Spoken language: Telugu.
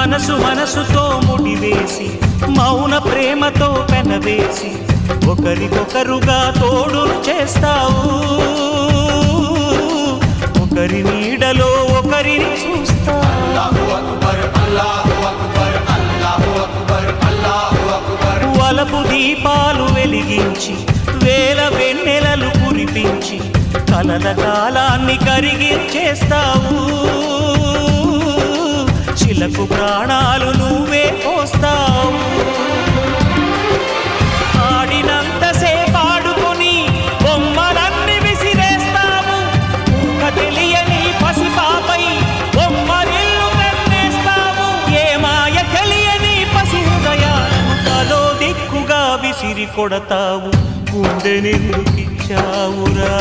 మనసు మనసుతో ముడివేసి మౌన ప్రేమతో పెనవేసి ఒకరికొకరుగా తోడును చేస్తావు ఒకరి నీడలో ఒకరిని చూస్తావు వలపు దీపాలు వెలిగించి వేల వెన్నెలలు కురిపించి కలల కాలాన్ని కరిగించేస్తావు చిలకు ప్రాణాలు నువ్వే పోస్తావు ఆడినంతసేపు ఆడుకొని బొమ్మలన్నీ విసిరేస్తావు తెలియని పసిపాపై బొమ్మరిల్లు కన్నేస్తావు ఏ మాయ తెలియని పసి హృదయాలను తలో దిక్కుగా విసిరి కొడతావు గుండెనెందుకిచ్చావురా